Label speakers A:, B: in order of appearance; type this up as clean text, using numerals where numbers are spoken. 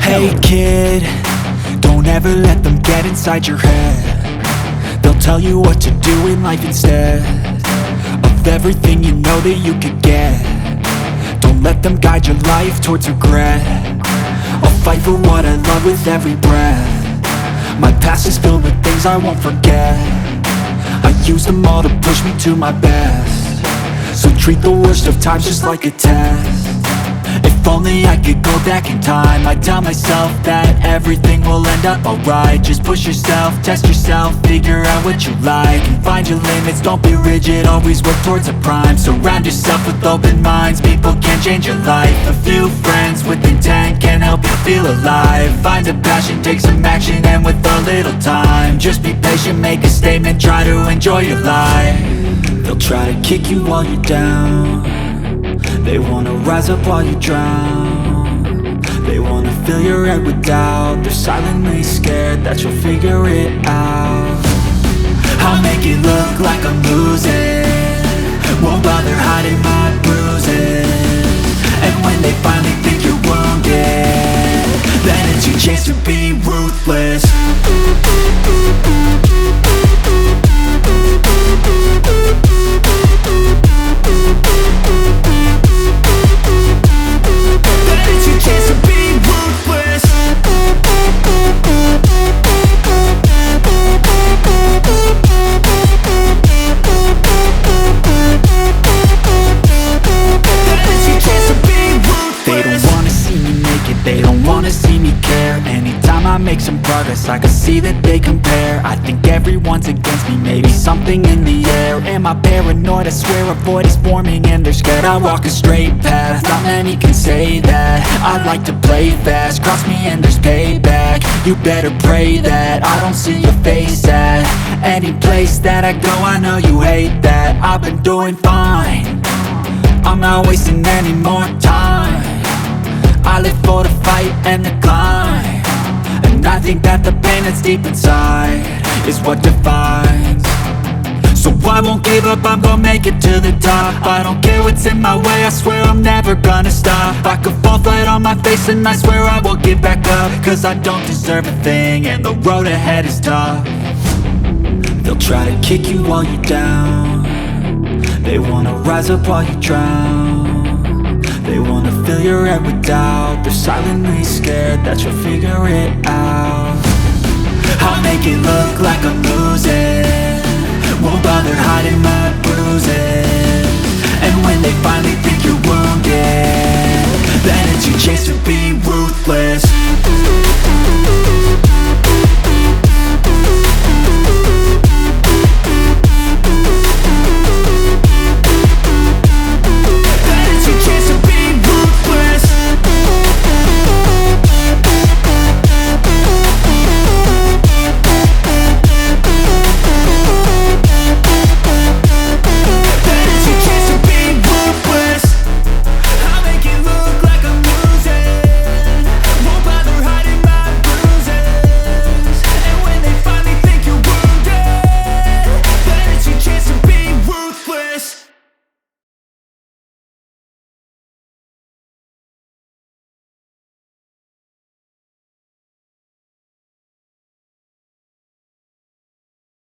A: Hey kid, don't ever let them get inside your head. They'll tell you what to do in life instead of everything you know that you could get. Don't let them guide your life towards regret. I'll fight for what I love with every breath. My past is filled with things I won't forget. I use them all to push me to my best. So treat the worst of times just like a test. If only I could go back in time, I'd tell myself that everything will end up alright. Just push yourself, test yourself, figure out what you like, and find your limits, don't be rigid, always work towards a prime. Surround yourself with open minds, people can change your life. A few friends with intent can help you feel alive. Find a passion, take some action, and with a little time, just be patient, make a statement, try to enjoy your life. They'll try to kick you while you're down. They wanna rise up while you drown. They wanna fill your head with doubt. They're silently scared that you'll figure it out. I'll make it look like I'm losing, won't bother hiding my bruises. And when they finally think you're wounded, then it's your chance to be ruthless. They don't wanna see me care. Anytime I make some progress, I can see that they compare. I think everyone's against me, maybe something in the air. Am I paranoid? I swear a void is forming and they're scared I walk a straight path. Not many can say that. I like to play fast, cross me and there's payback. You better pray that I don't see your face at any place that I go. I know you hate that. I've been doing fine, I'm not wasting any more time. I live for the fight and the climb, and I think that the pain that's deep inside is what defines. So I won't give up, I'm gonna make it to the top. I don't care what's in my way, I swear I'm never gonna stop. I could fall flat on my face and I swear I will get back up, cause I don't deserve a thing and the road ahead is tough. They'll try to kick you while you're down. They wanna rise up while you drown. They wanna fill your head with doubt. They're silently scared that you'll figure it out. I'll make it look like I'm losing, won't bother hiding my bruises.